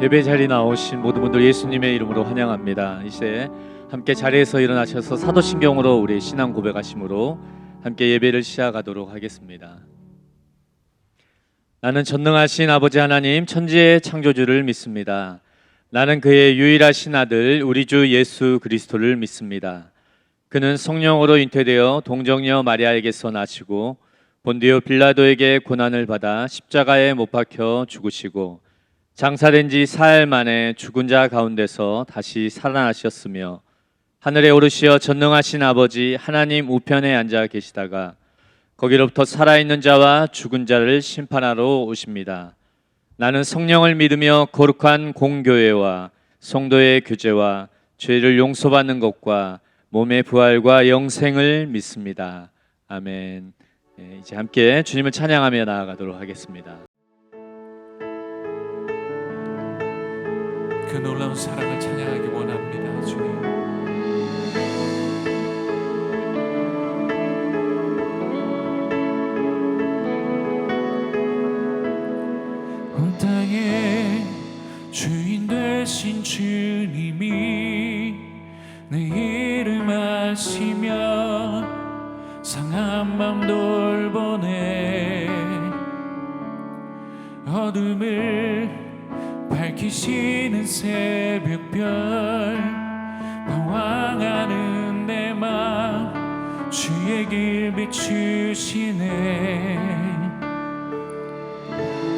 예배 자리에 나오신 모든 분들 예수님의 이름으로 환영합니다. 이제 함께 자리에서 일어나셔서 사도신경으로 우리 신앙 고백하심으로 함께 예배를 시작하도록 하겠습니다. 나는 전능하신 아버지 하나님 천지의 창조주를 믿습니다. 나는 그의 유일하신 아들 우리 주 예수 그리스도를 믿습니다. 그는 성령으로 잉태되어 동정녀 마리아에게서 나시고 본디오 빌라도에게 고난을 받아 십자가에 못 박혀 죽으시고 장사된 지 사흘 만에 죽은 자 가운데서 다시 살아나셨으며 하늘에 오르시어 전능하신 아버지 하나님 우편에 앉아 계시다가 거기로부터 살아있는 자와 죽은 자를 심판하러 오십니다. 나는 성령을 믿으며 거룩한 공교회와 성도의 교제와 죄를 용서받는 것과 몸의 부활과 영생을 믿습니다. 아멘. 이제 함께 주님을 찬양하며 나아가도록 하겠습니다. 그 놀라운 사랑을 찬양하기 원합니다. 주님, 온 땅의 주인 되신 주님이 내 이름 아시며 상한 맘 돌보네. 어둠을 밝히시는 새벽별 방황하는 내 맘 주의 길 비추시네.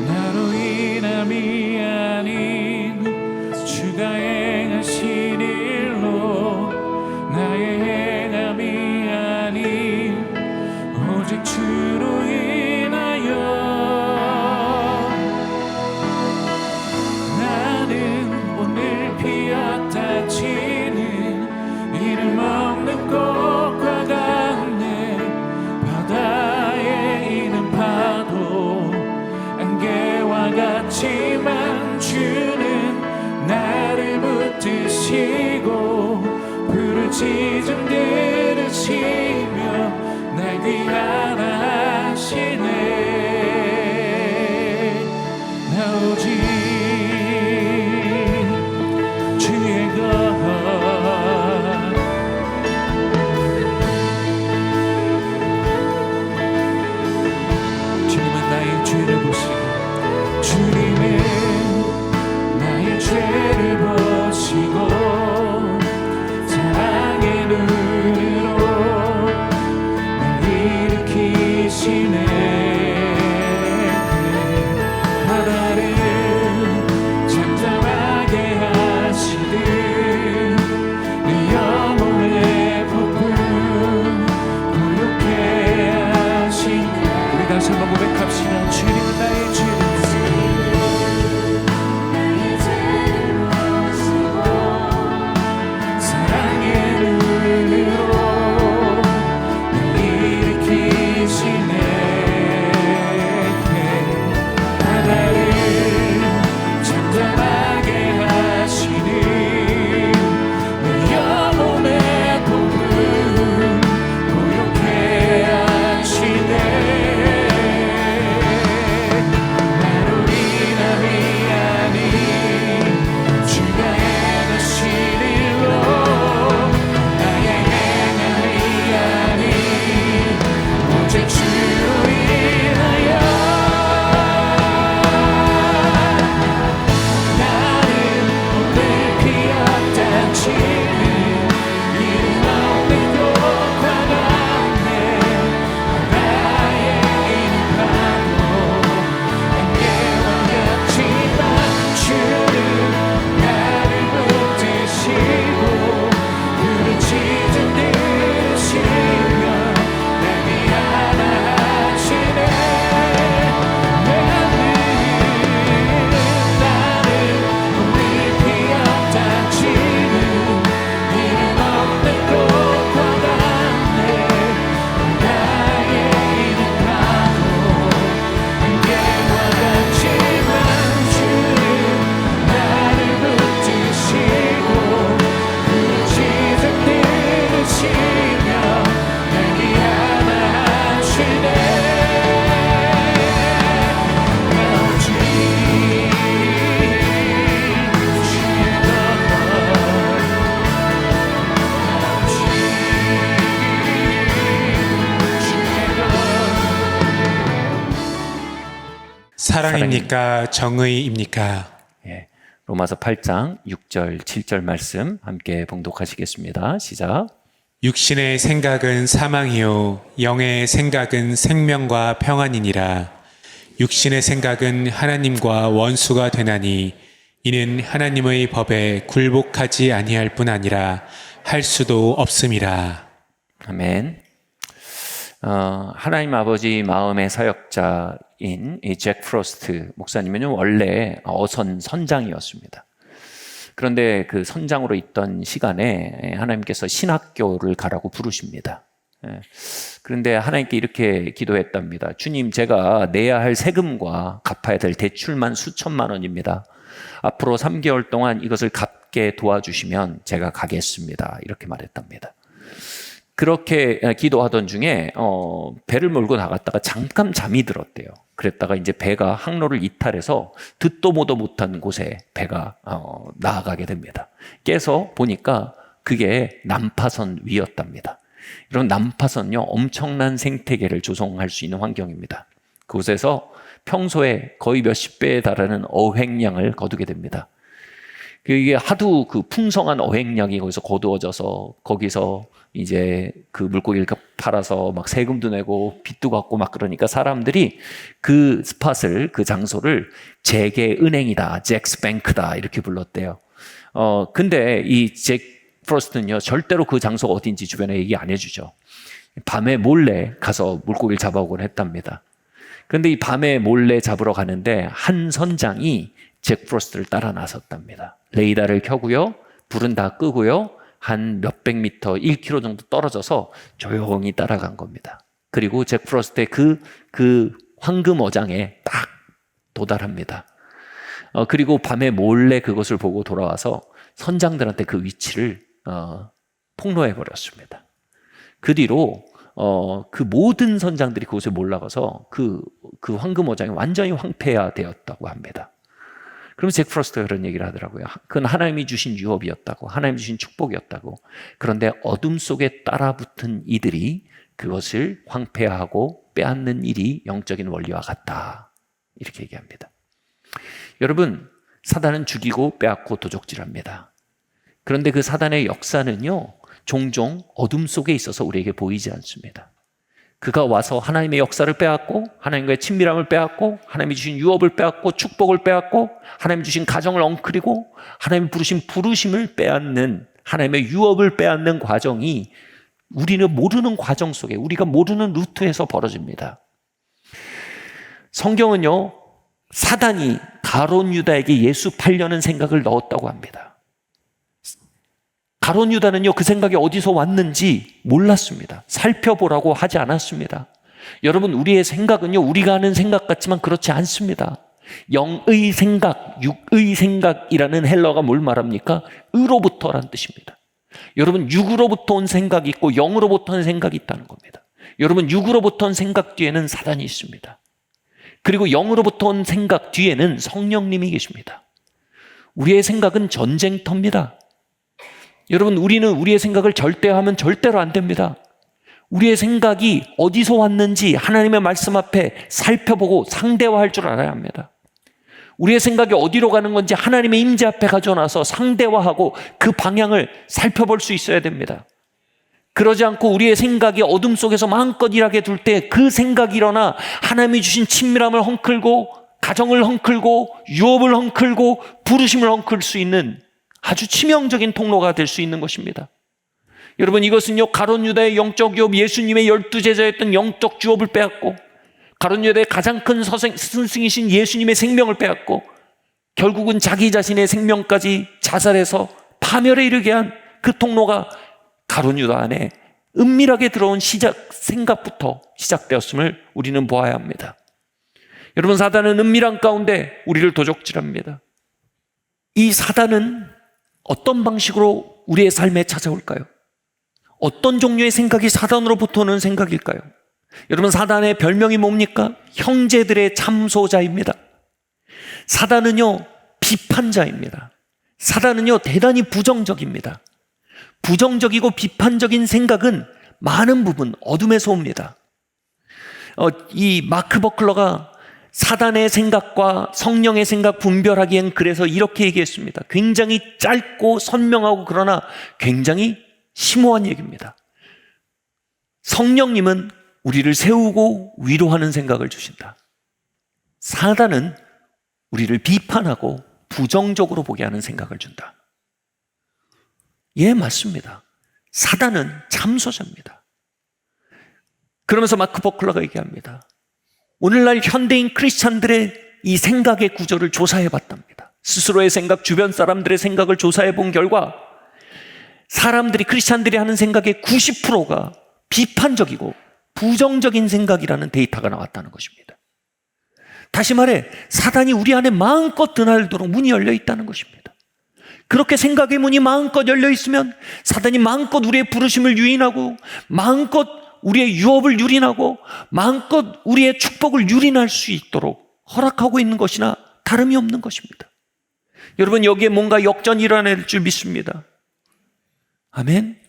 나로 인함이 아닌 주가 행하신 일로 나의 행함이 아닌 오직 주로 인하여 피었다 지는 이름 없는 꽃과 같네. 바다에 있는 파도 안개와 같지만 주는 나를 붙드시고 부르짖음 들으시며 날 귀환하시네. 나 오직 사랑의 눈으로 사랑입니까? 정의입니까? 예, 로마서 8장 6절 7절 말씀 함께 봉독하시겠습니다. 시작. 육신의 생각은 사망이요 영의 생각은 생명과 평안이니라. 육신의 생각은 하나님과 원수가 되나니 이는 하나님의 법에 굴복하지 아니할 뿐 아니라 할 수도 없음이라. 아멘. 하나님 아버지 마음의 사역자인 이 잭 프로스트 목사님은 원래 어선 선장이었습니다. 그런데 그 선장으로 있던 시간에 하나님께서 신학교를 가라고 부르십니다. 그런데 하나님께 이렇게 기도했답니다. 주님, 제가 내야 할 세금과 갚아야 될 대출만 수천만 원입니다. 앞으로 3개월 동안 이것을 갚게 도와주시면 제가 가겠습니다. 이렇게 말했답니다. 그렇게 기도하던 중에 배를 몰고 나갔다가 잠깐 잠이 들었대요. 그랬다가 이제 배가 항로를 이탈해서 듣도 보도 못한 곳에 배가 나아가게 됩니다. 깨서 보니까 그게 난파선 위였답니다. 이런 난파선요, 엄청난 생태계를 조성할 수 있는 환경입니다. 그곳에서 평소에 거의 몇십 배에 달하는 어획량을 거두게 됩니다. 이게 하도 그 풍성한 어획량이 거기서 거두어져서 거기서 이제 그 물고기를 팔아서 막 세금도 내고 빚도 갚고 막 그러니까 사람들이 그 스팟을, 그 장소를 잭의 은행이다, 잭스 뱅크다 이렇게 불렀대요. 근데 이 잭 프로스트는요, 절대로 그 장소가 어딘지 주변에 얘기 안 해주죠. 밤에 몰래 가서 물고기를 잡아오곤 했답니다. 근데 이 밤에 몰래 잡으러 가는데 한 선장이 잭 프로스트를 따라 나섰답니다. 레이더를 켜고요, 불은 다 끄고요, 한 몇백 미터, 1km 정도 떨어져서 조용히 따라간 겁니다. 그리고 잭 프로스트의 그 황금 어장에 딱 도달합니다. 그리고 밤에 몰래 그것을 보고 돌아와서 선장들한테 그 위치를 폭로해 버렸습니다. 그 뒤로 그 모든 선장들이 그곳에 몰라가서 그 황금 어장이 완전히 황폐화되었다고 합니다. 그럼 잭 프로스트가 그런 얘기를 하더라고요. 그건 하나님이 주신 유업이었다고, 하나님이 주신 축복이었다고. 그런데 어둠 속에 따라붙은 이들이 그것을 황폐화하고 빼앗는 일이 영적인 원리와 같다. 이렇게 얘기합니다. 여러분, 사단은 죽이고 빼앗고 도적질합니다. 그런데 그 사단의 역사는요, 종종 어둠 속에 있어서 우리에게 보이지 않습니다. 그가 와서 하나님의 역사를 빼앗고, 하나님과의 친밀함을 빼앗고, 하나님이 주신 유업을 빼앗고, 축복을 빼앗고, 하나님이 주신 가정을 엉클이고, 하나님이 부르신 부르심을 빼앗는, 하나님의 유업을 빼앗는 과정이 우리는 모르는 과정 속에, 우리가 모르는 루트에서 벌어집니다. 성경은요, 사단이 가룟 유다에게 예수 팔려는 생각을 넣었다고 합니다. 가룟 유다는요, 그 생각이 어디서 왔는지 몰랐습니다. 살펴보라고 하지 않았습니다. 여러분, 우리의 생각은요, 우리가 하는 생각 같지만 그렇지 않습니다. 영의 생각, 육의 생각이라는 헬러가 뭘 말합니까? 의로부터라는 뜻입니다. 여러분, 육으로부터 온 생각이 있고 영으로부터 온 생각이 있다는 겁니다. 여러분, 육으로부터 온 생각 뒤에는 사단이 있습니다. 그리고 영으로부터 온 생각 뒤에는 성령님이 계십니다. 우리의 생각은 전쟁터입니다. 여러분, 우리는 우리의 생각을 절대화하면 절대로 안 됩니다. 우리의 생각이 어디서 왔는지 하나님의 말씀 앞에 살펴보고 상대화할 줄 알아야 합니다. 우리의 생각이 어디로 가는 건지 하나님의 임재 앞에 가져놔서 상대화하고 그 방향을 살펴볼 수 있어야 됩니다. 그러지 않고 우리의 생각이 어둠 속에서 마음껏 일하게 둘 때 그 생각이 일어나 하나님이 주신 친밀함을 헝클고, 가정을 헝클고, 유업을 헝클고, 부르심을 헝클 수 있는 아주 치명적인 통로가 될 수 있는 것입니다. 여러분, 이것은요, 가룟 유다의 영적 유업, 예수님의 12제자였던 영적 유업을 빼앗고, 가룟 유다의 가장 큰 스승이신 예수님의 생명을 빼앗고, 결국은 자기 자신의 생명까지 자살해서 파멸에 이르게 한 그 통로가 가룟 유다 안에 은밀하게 들어온 생각부터 시작되었음을 우리는 보아야 합니다. 여러분, 사단은 은밀한 가운데 우리를 도적질합니다. 이 사단은 어떤 방식으로 우리의 삶에 찾아올까요? 어떤 종류의 생각이 사단으로부터 오는 생각일까요? 여러분, 사단의 별명이 뭡니까? 형제들의 참소자입니다. 사단은요, 비판자입니다. 사단은요, 대단히 부정적입니다. 부정적이고 비판적인 생각은 많은 부분 어둠에서 옵니다. 이 마크 버클러가 사단의 생각과 성령의 생각 분별하기엔 그래서 이렇게 얘기했습니다. 굉장히 짧고 선명하고 그러나 굉장히 심오한 얘기입니다. 성령님은 우리를 세우고 위로하는 생각을 주신다. 사단은 우리를 비판하고 부정적으로 보게 하는 생각을 준다. 예, 맞습니다. 사단은 참소자입니다. 그러면서 마크 버클러가 얘기합니다. 오늘날 현대인 크리스찬들의 이 생각의 구조를 조사해 봤답니다. 스스로의 생각, 주변 사람들의 생각을 조사해 본 결과 사람들이, 크리스찬들이 하는 생각의 90%가 비판적이고 부정적인 생각이라는 데이터가 나왔다는 것입니다. 다시 말해 사단이 우리 안에 마음껏 드나들도록 문이 열려 있다는 것입니다. 그렇게 생각의 문이 마음껏 열려 있으면 사단이 마음껏 우리의 부르심을 유인하고 마음껏 우리의 유업을 유린하고 마음껏 우리의 축복을 유린할 수 있도록 허락하고 있는 것이나 다름이 없는 것입니다. 여러분, 여기에 뭔가 역전이 일어날 줄 믿습니다. 아멘.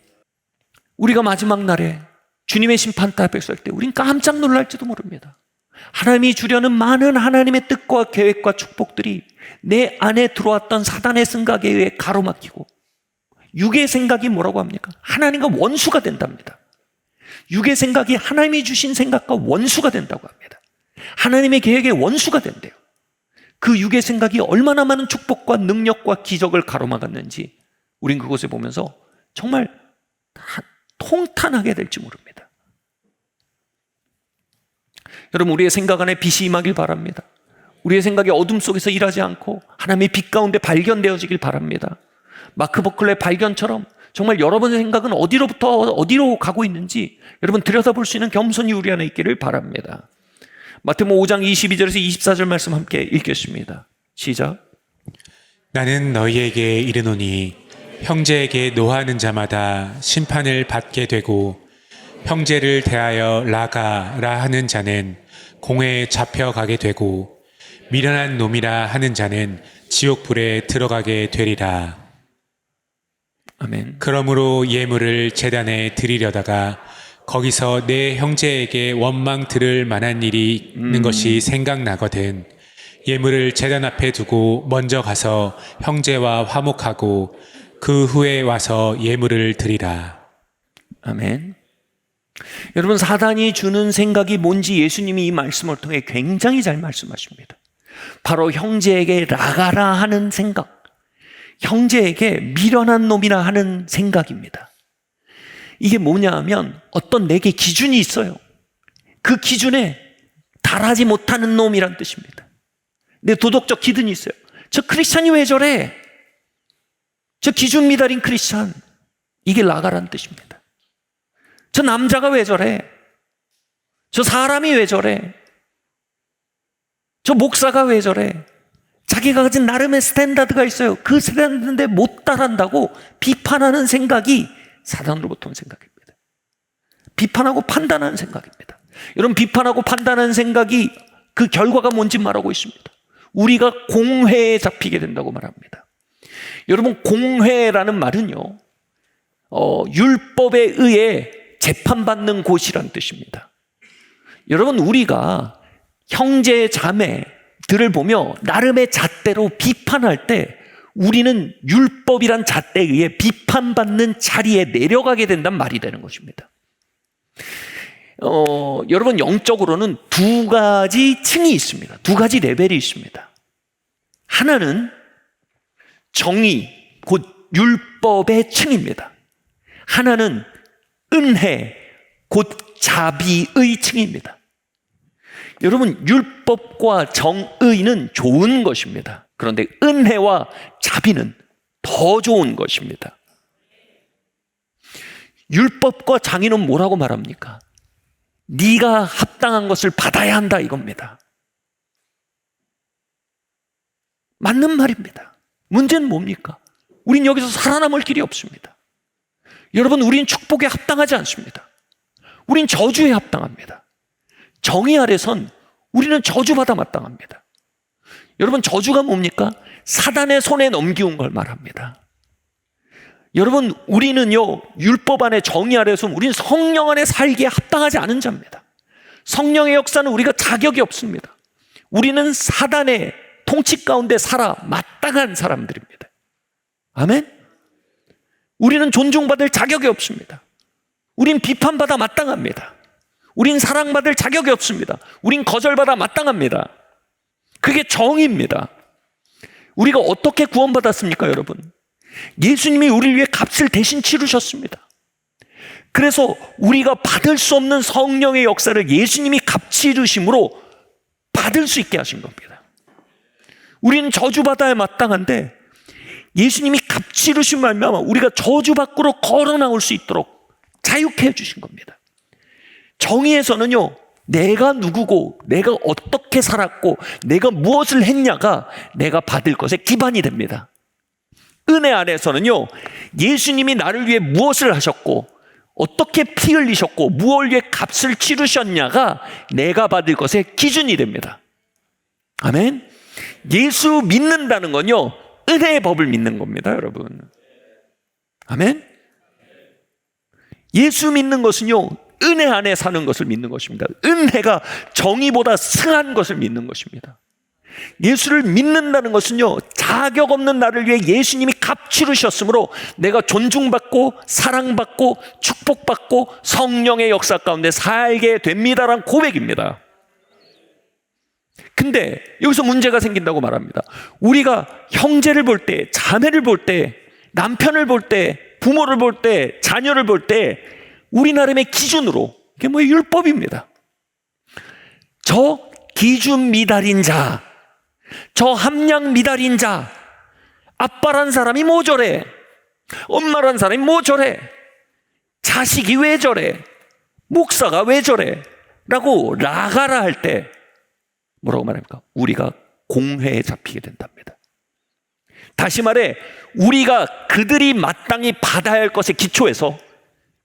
우리가 마지막 날에 주님의 심판대 앞에 설 때 우린 깜짝 놀랄지도 모릅니다. 하나님이 주려는 많은 하나님의 뜻과 계획과 축복들이 내 안에 들어왔던 사단의 생각에 의해 가로막히고, 육의 생각이 뭐라고 합니까? 하나님과 원수가 된답니다. 육의 생각이 하나님이 주신 생각과 원수가 된다고 합니다. 하나님의 계획의 원수가 된대요. 그 육의 생각이 얼마나 많은 축복과 능력과 기적을 가로막았는지 우린 그것을 보면서 정말 통탄하게 될지 모릅니다. 여러분, 우리의 생각 안에 빛이 임하길 바랍니다. 우리의 생각이 어둠 속에서 일하지 않고 하나님의 빛 가운데 발견되어지길 바랍니다. 마크 버클러의 발견처럼 정말 여러분의 생각은 어디로부터 어디로 가고 있는지 여러분 들여다볼 수 있는 겸손이 우리 안에 있기를 바랍니다. 마태복음 5장 22절에서 24절 말씀 함께 읽겠습니다. 시작. 나는 너희에게 이르노니 형제에게 노하는 자마다 심판을 받게 되고 형제를 대하여 라가라 하는 자는 공회에 잡혀가게 되고 미련한 놈이라 하는 자는 지옥불에 들어가게 되리라. 아멘. 그러므로 예물을 제단에 드리려다가 거기서 내 형제에게 원망 들을 만한 일이 있는 것이 생각나거든 예물을 제단 앞에 두고 먼저 가서 형제와 화목하고 그 후에 와서 예물을 드리라. 아멘. 여러분, 사단이 주는 생각이 뭔지 예수님이 이 말씀을 통해 굉장히 잘 말씀하십니다. 바로 형제에게 라가라 하는 생각, 형제에게 미련한 놈이라 하는 생각입니다. 이게 뭐냐 하면 어떤 내게 기준이 있어요. 그 기준에 달하지 못하는 놈이란 뜻입니다. 내 도덕적 기준이 있어요. 저 크리스찬이 왜 저래? 저 기준 미달인 크리스찬, 이게 라가라는 뜻입니다. 저 남자가 왜 저래? 저 사람이 왜 저래? 저 목사가 왜 저래? 자기가 가진 나름의 스탠다드가 있어요. 그 스탠다드인데 못 따른다고 비판하는 생각이 사단으로부터 온 생각입니다. 비판하고 판단하는 생각입니다. 여러분, 비판하고 판단하는 생각이 그 결과가 뭔지 말하고 있습니다. 우리가 공회에 잡히게 된다고 말합니다. 여러분, 공회라는 말은요, 율법에 의해 재판받는 곳이란 뜻입니다. 여러분, 우리가 형제 자매들을 보며 나름의 잣대로 비판할 때 우리는 율법이란 잣대에 의해 비판받는 자리에 내려가게 된단 말이 되는 것입니다. 여러분, 영적으로는 두 가지 층이 있습니다. 두 가지 레벨이 있습니다. 하나는 정의, 곧 율법의 층입니다. 하나는 은혜, 곧 자비의 층입니다. 여러분, 율법과 정의는 좋은 것입니다. 그런데 은혜와 자비는 더 좋은 것입니다. 율법과 정의는 뭐라고 말합니까? 네가 합당한 것을 받아야 한다, 이겁니다. 맞는 말입니다. 문제는 뭡니까? 우린 여기서 살아남을 길이 없습니다. 여러분, 우린 축복에 합당하지 않습니다. 우린 저주에 합당합니다. 정의 아래선 우리는 저주받아 마땅합니다. 여러분, 저주가 뭡니까? 사단의 손에 넘기운 걸 말합니다. 여러분, 우리는요, 율법 안에 정의 아래서 우리는 성령 안에 살기에 합당하지 않은 자입니다. 성령의 역사는 우리가 자격이 없습니다. 우리는 사단의 통치 가운데 살아 마땅한 사람들입니다. 아멘? 우리는 존중받을 자격이 없습니다. 우린 비판받아 마땅합니다. 우린 사랑받을 자격이 없습니다. 우린 거절받아 마땅합니다. 그게 정의입니다. 우리가 어떻게 구원받았습니까, 여러분? 예수님이 우리를 위해 값을 대신 치르셨습니다. 그래서 우리가 받을 수 없는 성령의 역사를 예수님이 값 치르심으로 받을 수 있게 하신 겁니다. 우리는 저주받아야 마땅한데 예수님이 값 치르신 말미암아 우리가 저주 밖으로 걸어 나올 수 있도록 자유케 해주신 겁니다. 정의에서는요, 내가 누구고 내가 어떻게 살았고 내가 무엇을 했냐가 내가 받을 것의 기반이 됩니다. 은혜 안에서는요, 예수님이 나를 위해 무엇을 하셨고 어떻게 피 흘리셨고 무엇을 위해 값을 치르셨냐가 내가 받을 것의 기준이 됩니다. 아멘. 예수 믿는다는 건요, 은혜의 법을 믿는 겁니다, 여러분. 아멘. 예수 믿는 것은요, 은혜 안에 사는 것을 믿는 것입니다. 은혜가 정의보다 승한 것을 믿는 것입니다. 예수를 믿는다는 것은요, 자격 없는 나를 위해 예수님이 값 치르셨으므로 내가 존중받고 사랑받고 축복받고 성령의 역사 가운데 살게 됩니다라는 고백입니다. 근데 여기서 문제가 생긴다고 말합니다. 우리가 형제를 볼 때, 자매를 볼 때, 남편을 볼 때, 부모를 볼 때, 자녀를 볼 때 우리 나름의 기준으로, 이게 뭐예요? 율법입니다. 저 기준 미달인 자, 저 함량 미달인 자, 아빠란 사람이 뭐 저래, 엄마란 사람이 뭐 저래, 자식이 왜 저래, 목사가 왜 저래 라고 라가라 할 때 뭐라고 말합니까? 우리가 공회에 잡히게 된답니다. 다시 말해, 우리가 그들이 마땅히 받아야 할 것에 기초해서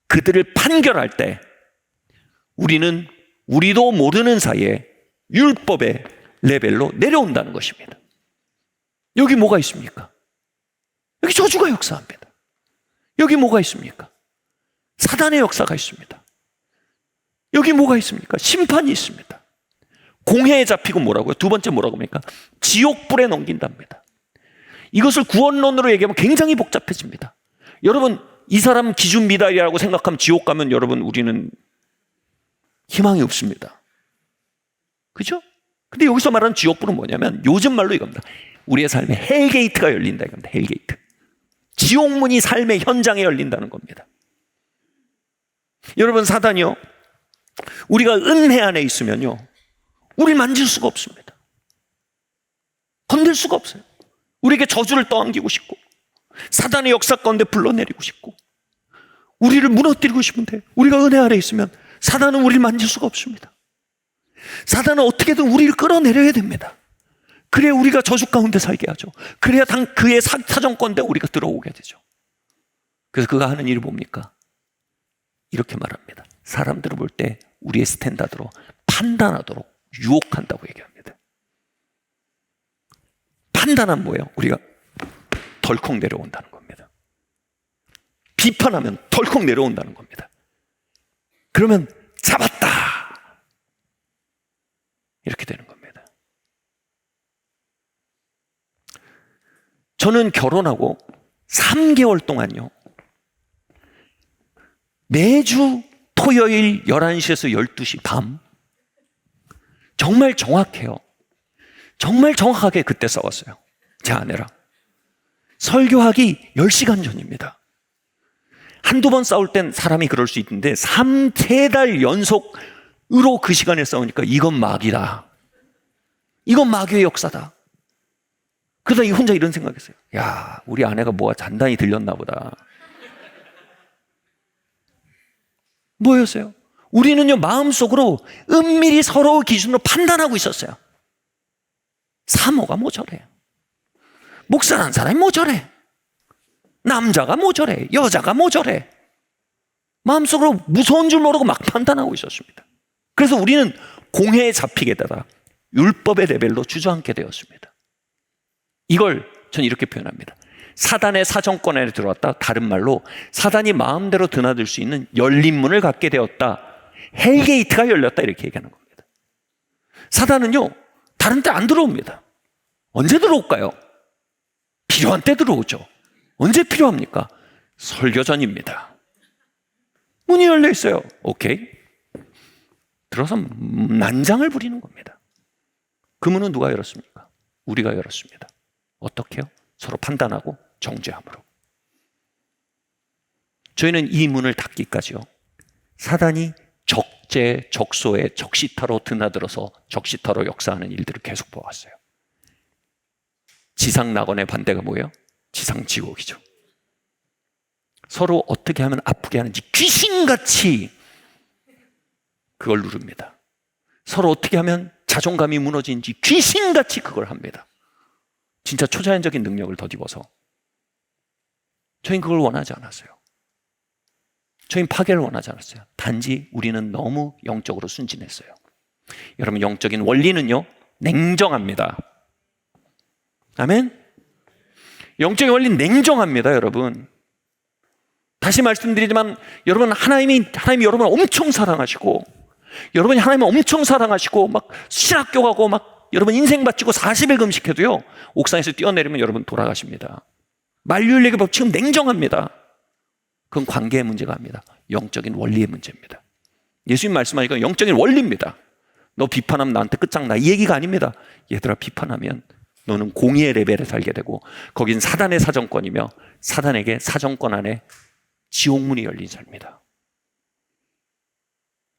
그들을 판결할 때 우리는 우리도 모르는 사이에 율법의 레벨로 내려온다는 것입니다. 여기 뭐가 있습니까? 여기 저주가 역사합니다. 여기 뭐가 있습니까? 사단의 역사가 있습니다. 여기 뭐가 있습니까? 심판이 있습니다. 공회에 잡히고 뭐라고요? 두 번째 뭐라고 합니까? 지옥불에 넘긴답니다. 이것을 구원론으로 얘기하면 굉장히 복잡해집니다. 여러분, 이 사람 기준 미달이라고 생각하면 지옥 가면 여러분 우리는 희망이 없습니다. 그죠? 근데 여기서 말하는 지옥불은 뭐냐면 요즘 말로 이겁니다. 우리의 삶에 헬게이트가 열린다 이겁니다. 헬게이트. 지옥문이 삶의 현장에 열린다는 겁니다. 여러분, 사단이요, 우리가 은혜 안에 있으면요, 우리를 만질 수가 없습니다. 건들 수가 없어요. 우리에게 저주를 떠안기고 싶고 사단의 역사 가운데 불러내리고 싶고 우리를 무너뜨리고 싶은데 우리가 은혜 아래 있으면 사단은 우리를 만질 수가 없습니다. 사단은 어떻게든 우리를 끌어내려야 됩니다. 그래야 우리가 저주 가운데 살게 하죠. 그래야 그의 사정권대 우리가 들어오게 되죠. 그래서 그가 하는 일이 뭡니까? 이렇게 말합니다. 사람들을 볼 때 우리의 스탠다드로 판단하도록 유혹한다고 얘기합니다. 판단은 뭐예요? 우리가 덜컥 내려온다는 겁니다. 비판하면 덜컥 내려온다는 겁니다. 그러면 잡았다 이렇게 되는 겁니다. 저는 결혼하고 3개월 동안요, 매주 토요일 11시에서 12시 밤, 정말 정확해요. 정말 정확하게 그때 싸웠어요. 제 아내랑. 설교하기 10시간 전입니다. 한두 번 싸울 땐 사람이 그럴 수 있는데 3달 연속으로 그 시간에 싸우니까 이건 마귀다. 이건 마귀의 역사다. 그러다 혼자 이런 생각했어요. 야, 우리 아내가 뭐가 단단히 들렸나 보다. 뭐였어요? 우리는요, 마음속으로 은밀히 서로의 기준으로 판단하고 있었어요. 사모가 뭐 저래, 목사라는 사람이 뭐 저래, 남자가 뭐 저래, 여자가 뭐 저래. 마음속으로 무서운 줄 모르고 막 판단하고 있었습니다. 그래서 우리는 공회에 잡히게 되다 율법의 레벨로 주저앉게 되었습니다. 이걸 전 이렇게 표현합니다. 사단의 사정권 안에 들어왔다. 다른 말로 사단이 마음대로 드나들 수 있는 열린 문을 갖게 되었다. 헬게이트가 열렸다 이렇게 얘기하는 겁니다. 사단은요, 다른 때 안 들어옵니다. 언제 들어올까요? 필요한 때 들어오죠. 언제 필요합니까? 설교 전입니다. 문이 열려 있어요. 오케이. 들어서 난장을 부리는 겁니다. 그 문은 누가 열었습니까? 우리가 열었습니다. 어떻게요? 서로 판단하고 정죄함으로. 저희는 이 문을 닫기까지요, 사단이 적소에 적시타로 드나들어서 적시타로 역사하는 일들을 계속 보았어요. 지상낙원의 반대가 뭐예요? 지상지옥이죠. 서로 어떻게 하면 아프게 하는지 귀신같이 그걸 누릅니다. 서로 어떻게 하면 자존감이 무너지는지 귀신같이 그걸 합니다. 진짜 초자연적인 능력을 덧입어서. 저희는 그걸 원하지 않았어요. 저희는 파괴를 원하지 않았어요. 단지 우리는 너무 영적으로 순진했어요. 여러분, 영적인 원리는요, 냉정합니다. 아멘? 영적인 원리는 냉정합니다, 여러분. 다시 말씀드리지만, 여러분, 하나님이 여러분을 엄청 사랑하시고, 여러분이 하나님을 엄청 사랑하시고, 막 신학교 가고, 막 여러분 인생 바치고 40일 금식해도요, 옥상에서 뛰어내리면 여러분 돌아가십니다. 만유인력의 법칙은 냉정합니다. 그건 관계의 문제가 아닙니다. 영적인 원리의 문제입니다. 예수님 말씀하니까 영적인 원리입니다. 너 비판하면 나한테 끝장나, 이 얘기가 아닙니다. 얘들아, 비판하면 너는 공의의 레벨에 살게 되고, 거긴 사단의 사정권이며 사단에게 사정권 안에 지옥문이 열린 삶이다.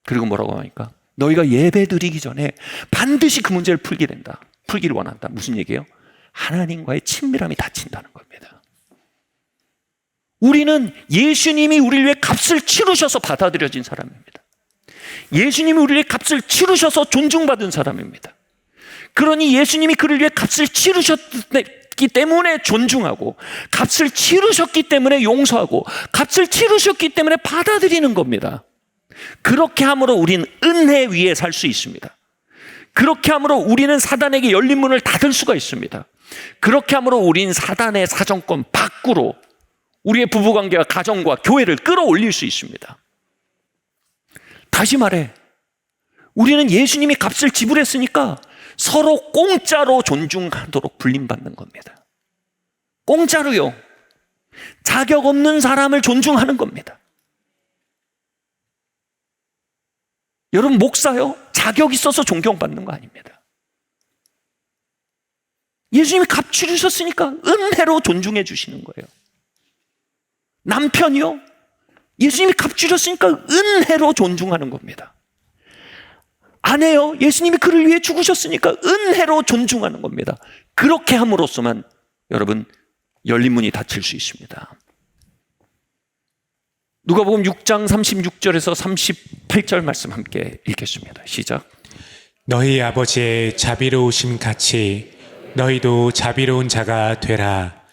그리고 뭐라고 하니까, 너희가 예배 드리기 전에 반드시 그 문제를 풀기를 원한다. 무슨 얘기예요? 하나님과의 친밀함이 닫힌다는 겁니다. 우리는 예수님이 우리를 위해 값을 치르셔서 받아들여진 사람입니다. 예수님이 우리를 위해 값을 치르셔서 존중받은 사람입니다. 그러니 예수님이 그를 위해 값을 치르셨기 때문에 존중하고, 값을 치르셨기 때문에 용서하고, 값을 치르셨기 때문에 받아들이는 겁니다. 그렇게 함으로 우리는 은혜 위에 살 수 있습니다. 그렇게 함으로 우리는 사단에게 열린 문을 닫을 수가 있습니다. 그렇게 함으로 우리는 사단의 사정권 밖으로 우리의 부부관계와 가정과 교회를 끌어올릴 수 있습니다. 다시 말해, 우리는 예수님이 값을 지불했으니까 서로 공짜로 존중하도록 불림받는 겁니다. 공짜로요. 자격 없는 사람을 존중하는 겁니다. 여러분, 목사요? 자격 있어서 존경받는 거 아닙니다. 예수님이 값 치르셨으니까 은혜로 존중해 주시는 거예요. 남편이요? 예수님이 값 치르셨으니까 은혜로 존중하는 겁니다. 아내요? 예수님이 그를 위해 죽으셨으니까 은혜로 존중하는 겁니다. 그렇게 함으로써만 여러분, 열린 문이 닫힐 수 있습니다. 누가복음 6장 36절에서 38절 말씀 함께 읽겠습니다. 시작. 너희 아버지의 자비로우심 같이 너희도 자비로운 자가 되라.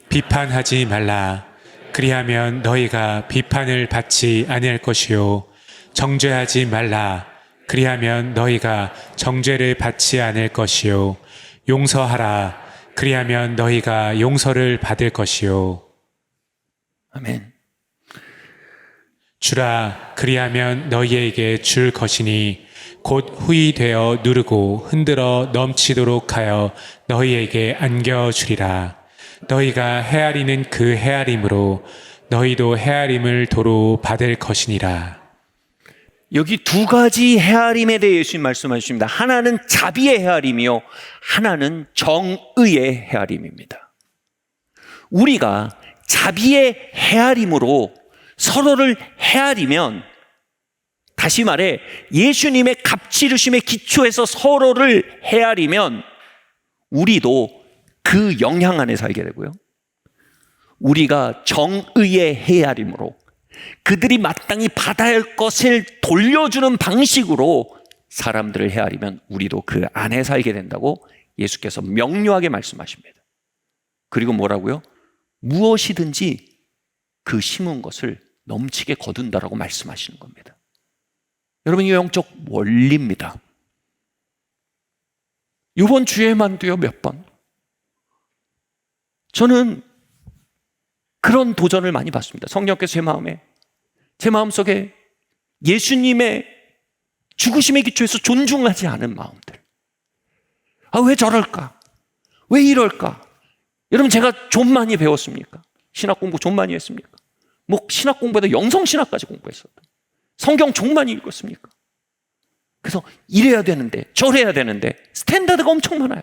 비판하지 말라. 그리하면 너희가 비판을 받지 아니할 것이요, 정죄하지 말라. 그리하면 너희가 정죄를 받지 않을 것이요, 용서하라. 그리하면 너희가 용서를 받을 것이요. 아멘. 주라. 그리하면 너희에게 줄 것이니 곧 후히 되어 누르고 흔들어 넘치도록 하여 너희에게 안겨주리라. 너희가 헤아리는 그 헤아림으로 너희도 헤아림을 도로 받을 것이니라. 여기 두 가지 헤아림에 대해 예수님 말씀하십니다. 하나는 자비의 헤아림이요, 하나는 정의의 헤아림입니다. 우리가 자비의 헤아림으로 서로를 헤아리면, 다시 말해 예수님의 값지르심의 기초에서 서로를 헤아리면 우리도 그 영향 안에 살게 되고요, 우리가 정의의 헤아림으로 그들이 마땅히 받아야 할 것을 돌려주는 방식으로 사람들을 헤아리면 우리도 그 안에 살게 된다고 예수께서 명료하게 말씀하십니다. 그리고 뭐라고요? 무엇이든지 그 심은 것을 넘치게 거둔다라고 말씀하시는 겁니다. 여러분, 이 영적 원리입니다. 이번 주에만도요, 몇 번 저는 그런 도전을 많이 받습니다. 성령께서 제 마음속에 예수님의 죽으심의 기초에서 존중하지 않은 마음들, 아, 왜 저럴까? 왜 이럴까? 여러분, 제가 좀 많이 배웠습니까? 신학 공부 좀 많이 했습니까? 뭐 신학 공부에도 영성신학까지 공부했었다. 성경 좀 많이 읽었습니까? 그래서 이래야 되는데 저래야 되는데 스탠다드가 엄청 많아요.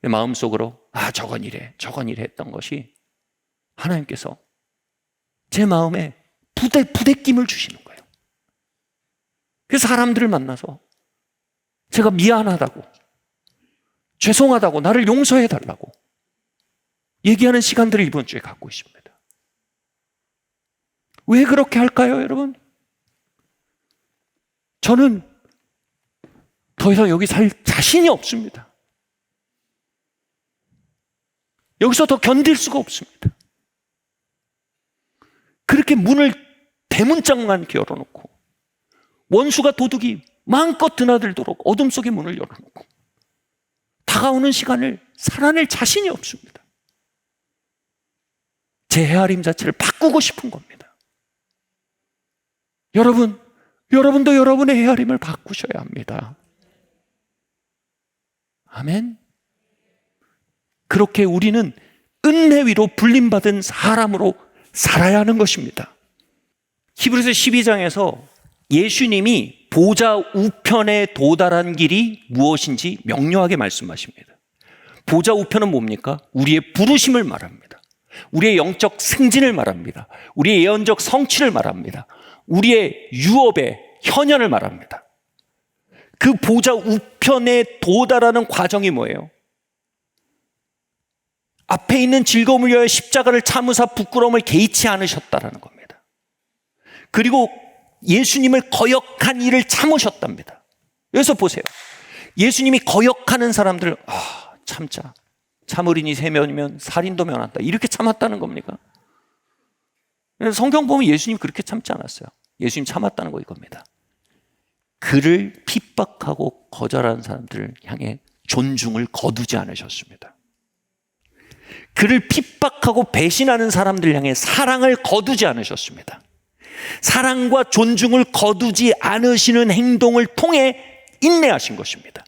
내 마음속으로 저건 이래 저건 이래 했던 것이 하나님께서 제 마음에 부대낌을 주시는 거예요. 그래서 사람들을 만나서 제가 미안하다고, 죄송하다고, 나를 용서해 달라고 얘기하는 시간들을 이번 주에 갖고 있습니다. 왜 그렇게 할까요, 여러분? 저는 더 이상 여기 살 자신이 없습니다. 여기서 더 견딜 수가 없습니다. 그렇게 문을 대문짝만 열어놓고 원수가 도둑이 마음껏 드나들도록 어둠 속에 문을 열어놓고 다가오는 시간을 살아낼 자신이 없습니다. 제 헤아림 자체를 바꾸고 싶은 겁니다. 여러분도 여러분의 헤아림을 바꾸셔야 합니다. 아멘. 그렇게 우리는 은혜 위로 불림받은 사람으로 살아야 하는 것입니다. 히브리서 12장에서 예수님이 보좌 우편에 도달한 길이 무엇인지 명료하게 말씀하십니다. 보좌 우편은 뭡니까? 우리의 부르심을 말합니다. 우리의 영적 승진을 말합니다. 우리의 예언적 성취를 말합니다. 우리의 유업의 현현을 말합니다. 그 보좌 우편에 도달하는 과정이 뭐예요? 앞에 있는 즐거움을 위하여 십자가를 참으사 부끄러움을 개의치 않으셨다라는 겁니다. 그리고 예수님을 거역한 일을 참으셨답니다. 여기서 보세요. 예수님이 거역하는 사람들을 참자. 참으리니 세면이면 살인도 면한다. 이렇게 참았다는 겁니까? 성경 보면 예수님 그렇게 참지 않았어요. 예수님 참았다는 거 이겁니다. 그를 핍박하고 거절하는 사람들을 향해 존중을 거두지 않으셨습니다. 그를 핍박하고 배신하는 사람들을 향해 사랑을 거두지 않으셨습니다. 사랑과 존중을 거두지 않으시는 행동을 통해 인내하신 것입니다.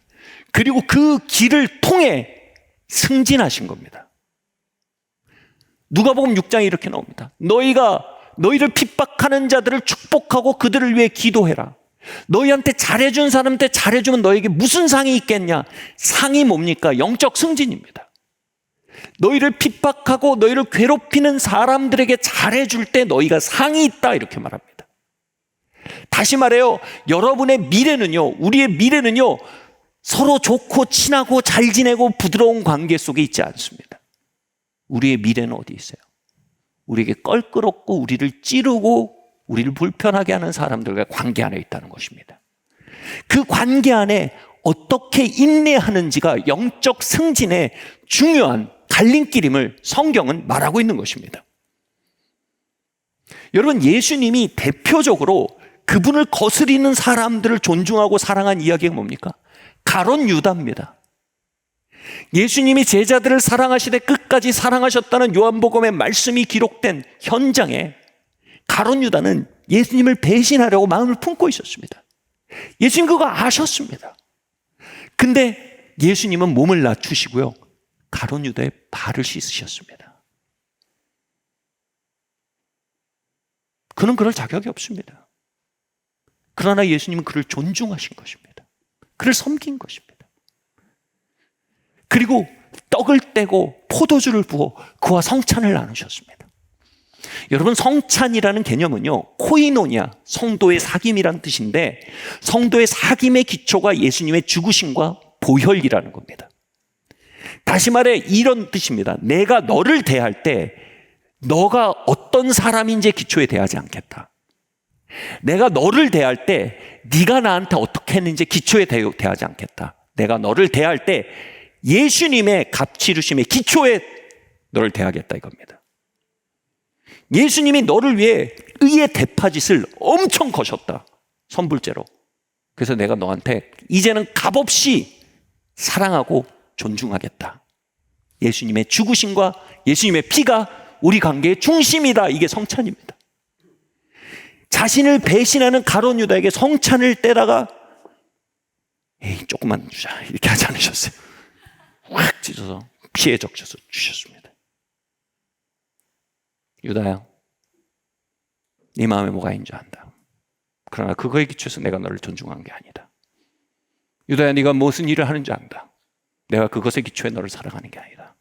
그리고 그 길을 통해 승진하신 겁니다. 누가복음 6장에 이렇게 나옵니다. 너희를 핍박하는 자들을 축복하고 그들을 위해 기도해라. 너희한테 잘해준 사람한테 잘해주면 너에게 무슨 상이 있겠냐? 상이 뭡니까? 영적 승진입니다. 너희를 핍박하고 너희를 괴롭히는 사람들에게 잘해줄 때 너희가 상이 있다, 이렇게 말합니다. 다시 말해요, 여러분의 미래는요, 우리의 미래는요, 서로 좋고 친하고 잘 지내고 부드러운 관계 속에 있지 않습니다. 우리의 미래는 어디 있어요? 우리에게 껄끄럽고 우리를 찌르고 우리를 불편하게 하는 사람들과 관계 안에 있다는 것입니다. 그 관계 안에 어떻게 인내하는지가 영적 승진의 중요한 갈림길임을 성경은 말하고 있는 것입니다. 여러분, 예수님이 대표적으로 그분을 거스리는 사람들을 존중하고 사랑한 이야기가 뭡니까? 가룟 유다입니다. 예수님이 제자들을 사랑하시되 끝까지 사랑하셨다는 요한복음의 말씀이 기록된 현장에 가룟 유다는 예수님을 배신하려고 마음을 품고 있었습니다. 예수님 그거 아셨습니다. 근데 예수님은 몸을 낮추시고요, 가룟 유다의 발을 씻으셨습니다. 그는 그럴 자격이 없습니다. 그러나 예수님은 그를 존중하신 것입니다. 그를 섬긴 것입니다. 그리고 떡을 떼고 포도주를 부어 그와 성찬을 나누셨습니다. 여러분, 성찬이라는 개념은요, 코이노니아, 성도의 사귐이라는 뜻인데, 성도의 사귐의 기초가 예수님의 죽으심과 보혈이라는 겁니다. 다시 말해 이런 뜻입니다. 내가 너를 대할 때 너가 어떤 사람인지 기초에 대하지 않겠다. 내가 너를 대할 때 네가 나한테 어떻게 했는지 기초에 대하지 않겠다. 내가 너를 대할 때 예수님의 값치르심의 기초에 너를 대하겠다, 이겁니다. 예수님이 너를 위해 의의 대파짓을 엄청 거셨다, 선불제로. 그래서 내가 너한테 이제는 값없이 사랑하고 존중하겠다. 예수님의 죽으심과 예수님의 피가 우리 관계의 중심이다. 이게 성찬입니다. 자신을 배신하는 가룟 유다에게 성찬을 떼다가 에이, 조금만 주자. 이렇게 하지 않으셨어요. 확 찢어서 피에 적셔서 주셨습니다. 유다야, 네 마음에 뭐가 있는지 안다. 그러나 그거에 기초해서 내가 너를 존중한 게 아니다. 유다야, 네가 무슨 일을 하는지 안다. 내가 그것에 기초해 너를 사랑하는 게 아니다.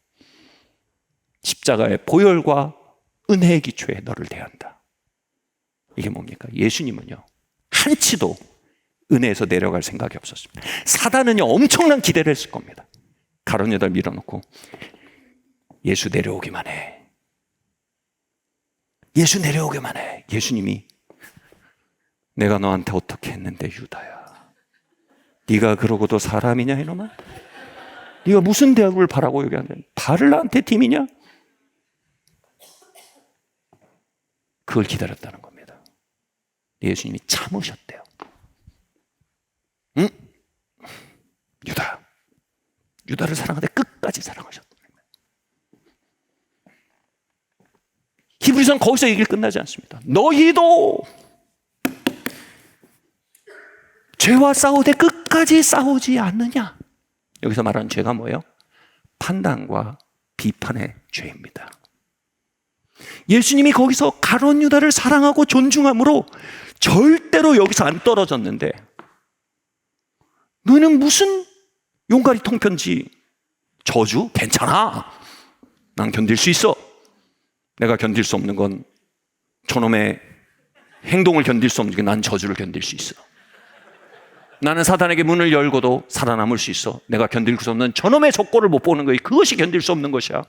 십자가의 보혈과 은혜의 기초에 너를 대한다. 이게 뭡니까? 예수님은요, 한치도 은혜에서 내려갈 생각이 없었습니다. 사단은요, 엄청난 기대를 했을 겁니다. 가룟 유다를 밀어놓고 예수 내려오기만 해. 예수 내려오기만 해. 예수님이 내가 너한테 어떻게 했는데 유다야, 네가 그러고도 사람이냐 이놈아? 네가 무슨 대우를 바라고 여기 앉아? 발을 나한테 팀이냐? 그걸 기다렸다는 겁니다. 예수님이 참으셨대요. 응? 유다를 사랑하되 끝까지 사랑하셨다. 히브리서는 거기서 얘기를 끝나지 않습니다. 너희도 죄와 싸우되 끝까지 싸우지 않느냐? 여기서 말하는 죄가 뭐예요? 판단과 비판의 죄입니다. 예수님이 거기서 가룟 유다를 사랑하고 존중함으로 절대로 여기서 안 떨어졌는데, 너는 무슨 용가리 통편지 저주? 괜찮아. 난 견딜 수 있어. 내가 견딜 수 없는 건 저놈의 행동을 견딜 수 없는 게 난 저주를 견딜 수 있어. 나는 사단에게 문을 열고도 살아남을 수 있어. 내가 견딜 수 없는 저놈의 속고를 못 보는 거야. 그것이 견딜 수 없는 것이야.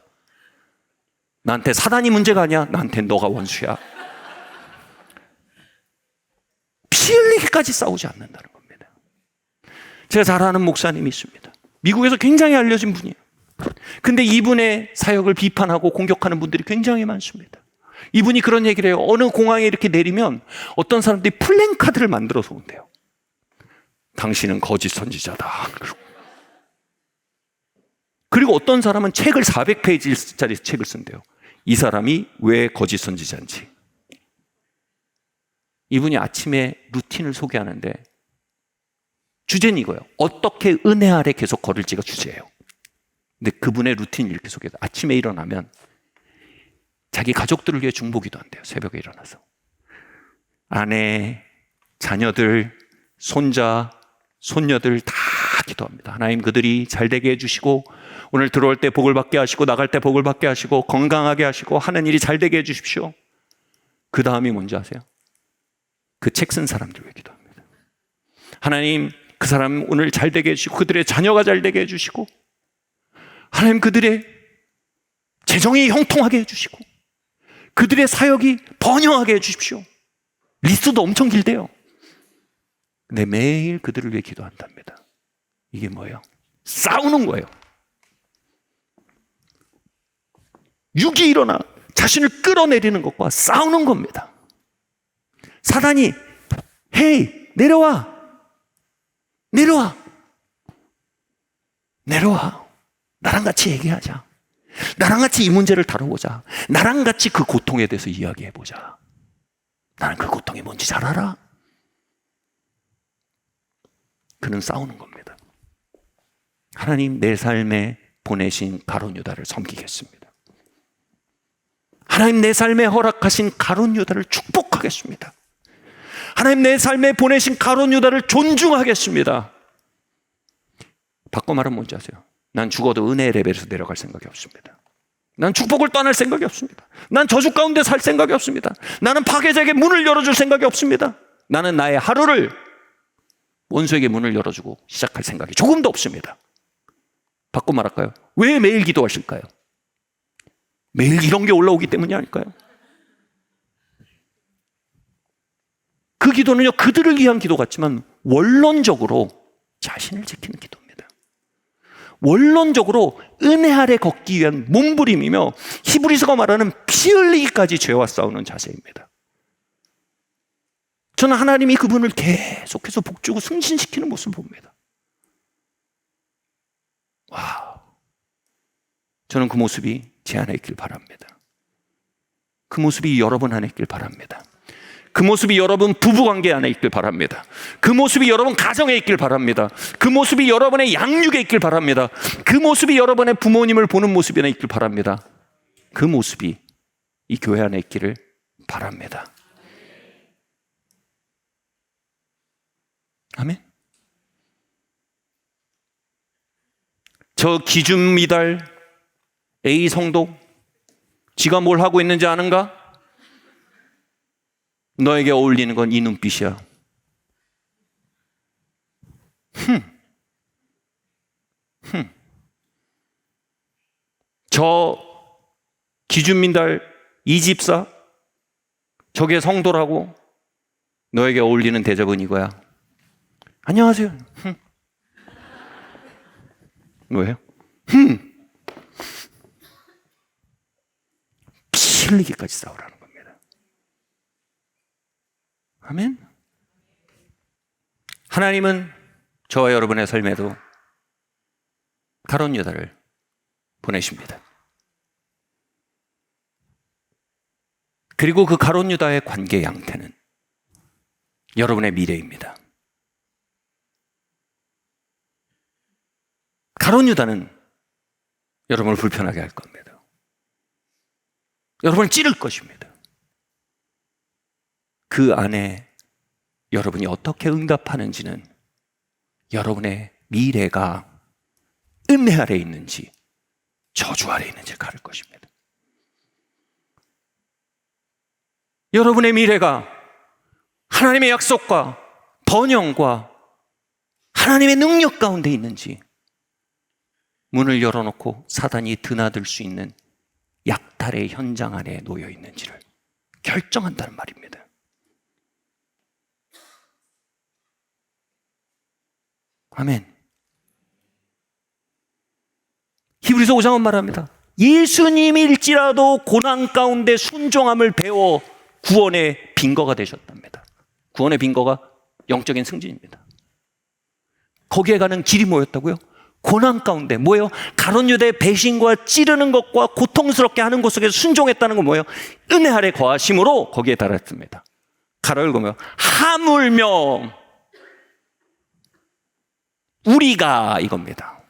나한테 사단이 문제가 아니야. 나한테 너가 원수야. 피 흘리기까지 싸우지 않는다는 겁니다. 제가 잘 아는 목사님이 있습니다. 미국에서 굉장히 알려진 분이에요. 근데 이분의 사역을 비판하고 공격하는 분들이 굉장히 많습니다. 이분이 그런 얘기를 해요. 어느 공항에 이렇게 내리면 어떤 사람들이 플랜카드를 만들어서 온대요. 당신은 거짓 선지자다. 그리고 어떤 사람은 책을 400페이지짜리 책을 쓴대요. 이 사람이 왜 거짓 선지자인지. 이분이 아침에 루틴을 소개하는데 주제는 이거예요. 어떻게 은혜 아래 계속 걸을지가 주제예요. 근데 그분의 루틴이 이렇게 소개해요. 아침에 일어나면 자기 가족들을 위해 중보기도 한대요. 새벽에 일어나서. 아내, 자녀들, 손자, 손녀들 다 기도합니다. 하나님, 그들이 잘되게 해주시고 오늘 들어올 때 복을 받게 하시고 나갈 때 복을 받게 하시고 건강하게 하시고 하는 일이 잘되게 해주십시오. 그 다음이 뭔지 아세요? 그 책 쓴 사람들 위해 기도합니다. 하나님, 그 사람 오늘 잘되게 해주시고 그들의 자녀가 잘되게 해주시고 하나님, 그들의 재정이 형통하게 해주시고 그들의 사역이 번영하게 해주십시오. 리스트도 엄청 길대요. 근데 매일 그들을 위해 기도한답니다. 이게 뭐예요? 싸우는 거예요. 육이 일어나 자신을 끌어내리는 것과 싸우는 겁니다. 사단이 헤이, 내려와 나랑 같이 얘기하자. 나랑 같이 이 문제를 다뤄보자. 나랑 같이 그 고통에 대해서 이야기해보자. 나는 그 고통이 뭔지 잘 알아. 그는 싸우는 겁니다. 하나님, 내 삶에 보내신 가룟 유다를 섬기겠습니다. 하나님, 내 삶에 허락하신 가룟 유다를 축복하겠습니다. 하나님, 내 삶에 보내신 가룟 유다를 존중하겠습니다. 바꿔 말하면 뭔지 아세요? 난 죽어도 은혜의 레벨에서 내려갈 생각이 없습니다. 난 축복을 떠날 생각이 없습니다. 난 저주 가운데 살 생각이 없습니다. 나는 파괴자에게 문을 열어줄 생각이 없습니다. 나는 나의 하루를 원수에게 문을 열어주고 시작할 생각이 조금도 없습니다. 바꿔 말할까요? 왜 매일 기도하실까요? 매일 이런 게 올라오기 때문이 아닐까요? 그 기도는요, 그들을 위한 기도 같지만 원론적으로 자신을 지키는 기도입니다. 원론적으로 은혜 아래 걷기 위한 몸부림이며 히브리서가 말하는 피 흘리기까지 죄와 싸우는 자세입니다. 저는 하나님이 그분을 계속해서 복주고 승진시키는 모습을 봅니다. 와, 저는 그 모습이 제 안에 있길 바랍니다. 그 모습이 여러분 안에 있길 바랍니다. 그 모습이 여러분 부부관계 안에 있길 바랍니다. 그 모습이 여러분 가정에 있길 바랍니다. 그 모습이 여러분의 양육에 있길 바랍니다. 그 모습이 여러분의 부모님을 보는 모습이 안에 있길 바랍니다. 그 모습이 이 교회 안에 있기를 바랍니다. 아멘. 저 기준 미달 A 성도, 지가 뭘 하고 있는지 아는가? 너에게 어울리는 건 이 눈빛이야. 저 기준민달 이 집사, 저게 성도라고? 너에게 어울리는 대접은 이거야. 안녕하세요. 왜요? 피 흘리기까지 싸우라는 겁니다. 아멘. 하나님은 저와 여러분의 삶에도 가룟 유다를 보내십니다. 그리고 그 가룟 유다의 관계 양태는 여러분의 미래입니다. 가룟 유다는 여러분을 불편하게 할 겁니다. 여러분을 찌를 것입니다. 그 안에 여러분이 어떻게 응답하는지는 여러분의 미래가 은혜 아래 있는지 저주 아래 있는지 가릴 것입니다. 여러분의 미래가 하나님의 약속과 번영과 하나님의 능력 가운데 있는지, 문을 열어놓고 사단이 드나들 수 있는 약탈의 현장 안에 놓여 있는지를 결정한다는 말입니다. 아멘. 히브리서 5장은 말합니다. 예수님일지라도 고난 가운데 순종함을 배워 구원의 빈거가 되셨답니다. 구원의 빈거가 영적인 승진입니다. 거기에 가는 길이 뭐였다고요? 고난 가운데 뭐예요? 가룟 유다의 배신과 찌르는 것과 고통스럽게 하는 것 속에서 순종했다는 건 뭐예요? 은혜 아래 거하심으로 거기에 달했습니다. 가로 읽으면 하물며 우리가 이겁니다.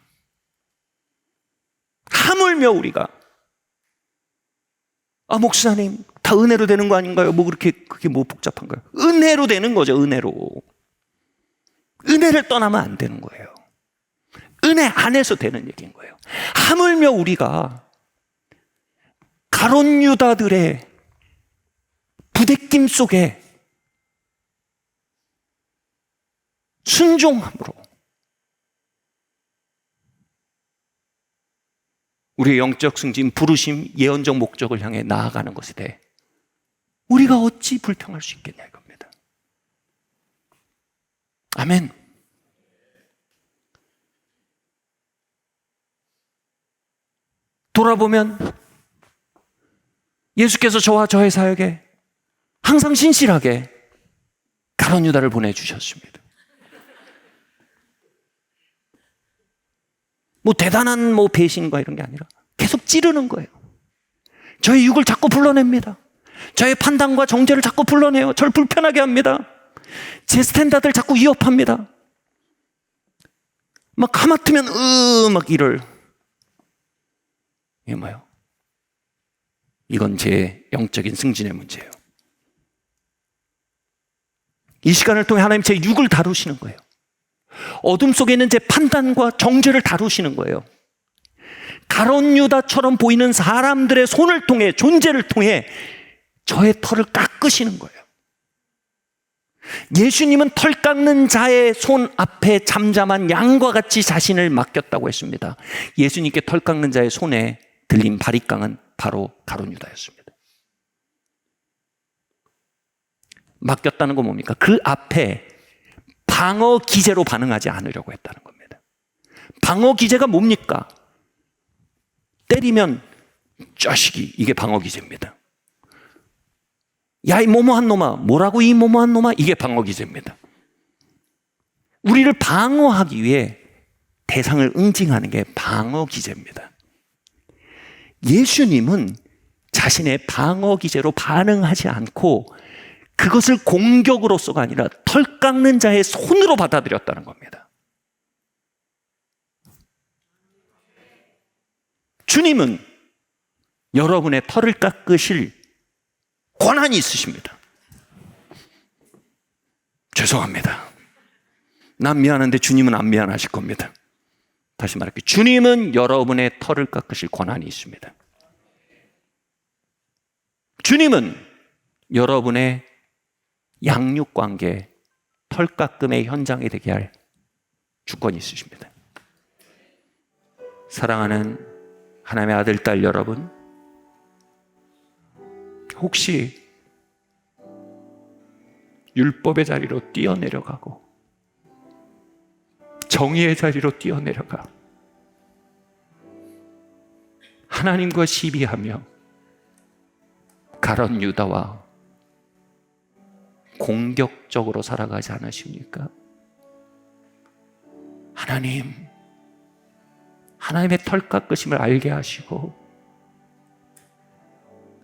하물며 우리가. 아, 목사님, 다 은혜로 되는 거 아닌가요? 뭐 그렇게 그게 뭐 복잡한가요? 은혜로 되는 거죠, 은혜로. 은혜를 떠나면 안 되는 거예요. 은혜 안에서 되는 얘기인 거예요. 하물며 우리가 가룟 유다들의 부대낌 속에 순종함으로 우리의 영적 승진, 부르심, 예언적 목적을 향해 나아가는 것에 대해 우리가 어찌 불평할 수 있겠냐 이겁니다. 아멘. 돌아보면 예수께서 저와 저의 사역에 항상 신실하게 가룟 유다를 보내주셨습니다. 뭐 대단한 뭐 배신과 이런 게 아니라 계속 찌르는 거예요. 저의 육을 자꾸 불러냅니다. 저의 판단과 정죄를 자꾸 불러내요. 저를 불편하게 합니다. 제 스탠다드를 자꾸 위협합니다. 막 하마터면 막 이럴. 이게 뭐예요? 이건 제 영적인 승진의 문제예요. 이 시간을 통해 하나님 제 육을 다루시는 거예요. 어둠 속에 있는 제 판단과 정죄를 다루시는 거예요. 가룟 유다처럼 보이는 사람들의 손을 통해, 존재를 통해 저의 털을 깎으시는 거예요. 예수님은 털 깎는 자의 손 앞에 잠잠한 양과 같이 자신을 맡겼다고 했습니다. 예수님께 털 깎는 자의 손에 들린 바리깡은 바로 가룟 유다였습니다. 맡겼다는 건 뭡니까? 그 앞에 방어 기제로 반응하지 않으려고 했다는 겁니다. 방어 기제가 뭡니까? 때리면 자식이, 이게 방어 기제입니다. 야, 이 모모한 놈아, 뭐라고 이 모모한 놈아, 이게 방어 기제입니다. 우리를 방어하기 위해 대상을 응징하는 게 방어 기제입니다. 예수님은 자신의 방어 기제로 반응하지 않고 그것을 공격으로서가 아니라 털 깎는 자의 손으로 받아들였다는 겁니다. 주님은 여러분의 털을 깎으실 권한이 있으십니다. 죄송합니다. 난 미안한데 주님은 안 미안하실 겁니다. 다시 말할게요. 주님은 여러분의 털을 깎으실 권한이 있습니다. 주님은 여러분의 양육관계, 털 깎음의 현장이 되게 할 주권이 있으십니다. 사랑하는 하나님의 아들, 딸 여러분, 혹시 율법의 자리로 뛰어내려가고 정의의 자리로 뛰어내려가 하나님과 시비하며 가룟 유다와 공격적으로 살아가지 않으십니까? 하나님의 털 깎으심을 알게 하시고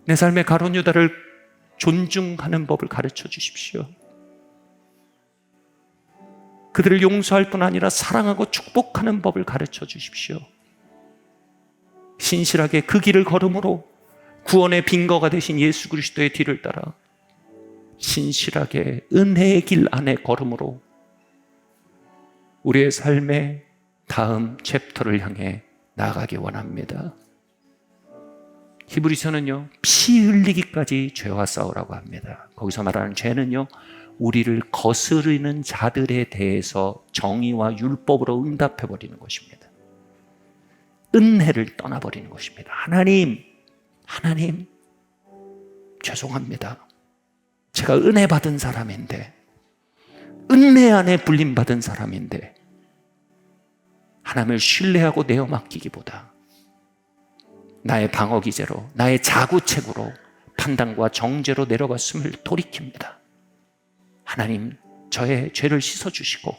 내 삶의 가룟 유다를 존중하는 법을 가르쳐 주십시오. 그들을 용서할 뿐 아니라 사랑하고 축복하는 법을 가르쳐 주십시오. 신실하게 그 길을 걸음으로 구원의 빙거가 되신 예수 그리스도의 뒤를 따라 신실하게 은혜의 길 안에 걸음으로 우리의 삶의 다음 챕터를 향해 나아가기 원합니다. 히브리서는요, 피 흘리기까지 죄와 싸우라고 합니다. 거기서 말하는 죄는요, 우리를 거스르는 자들에 대해서 정의와 율법으로 응답해버리는 것입니다. 은혜를 떠나버리는 것입니다. 하나님, 죄송합니다. 제가 은혜 받은 사람인데, 은혜 안에 불림받은 사람인데, 하나님을 신뢰하고 내어 맡기기보다 나의 방어기제로, 나의 자구책으로 판단과 정죄로 내려갔음을 돌이킵니다. 하나님, 저의 죄를 씻어주시고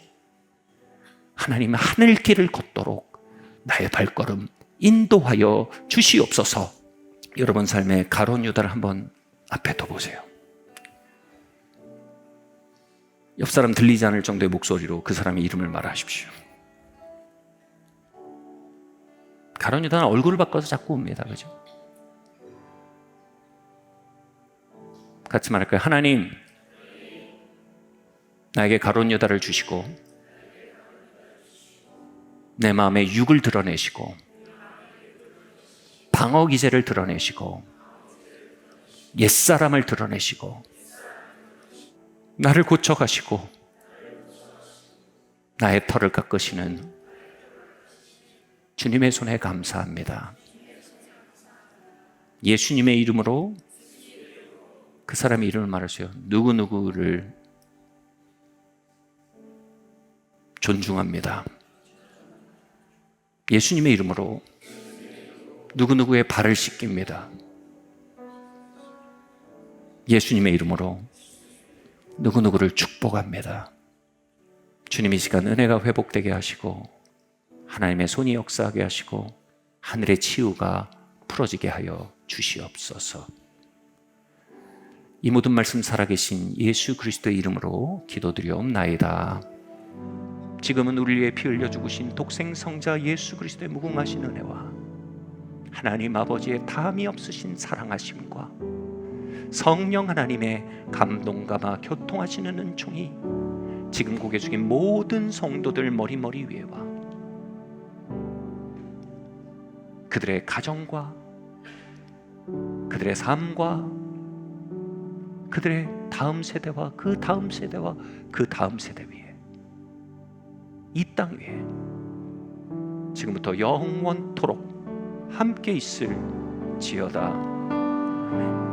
하나님 하늘길을 걷도록 나의 발걸음 인도하여 주시옵소서. 여러분 삶의 가룟 유다를 한번 앞에 둬보세요. 옆 사람 들리지 않을 정도의 목소리로 그 사람의 이름을 말하십시오. 가룟 유다는 얼굴을 바꿔서 자꾸 옵니다. 그죠? 같이 말할까요? 하나님, 나에게 가룟 유다를 주시고 내 마음의 육을 드러내시고 방어 기제를 드러내시고 옛사람을 드러내시고 나를 고쳐가시고 나의 털을 깎으시는 주님의 손에 감사합니다. 예수님의 이름으로 그 사람의 이름을 말하세요. 누구누구를 존중합니다. 예수님의 이름으로 누구누구의 발을 씻깁니다. 예수님의 이름으로 누구누구를 축복합니다. 주님, 이 시간 은혜가 회복되게 하시고 하나님의 손이 역사하게 하시고 하늘의 치유가 풀어지게 하여 주시옵소서. 이 모든 말씀 살아계신 예수 그리스도의 이름으로 기도드리옵나이다. 지금은 우리 위해 피 흘려 죽으신 독생성자 예수 그리스도의 무궁하신 은혜와 하나님 아버지의 다함이 없으신 사랑하심과 성령 하나님의 감동감화 교통하시는 은총이 지금 고개 숙인 모든 성도들 머리 위에와 그들의 가정과 그들의 삶과 그들의 다음 세대와 그 다음 세대와 그 다음 세대 위에 이 땅 위에 지금부터 영원토록 함께 있을지어다. 아멘.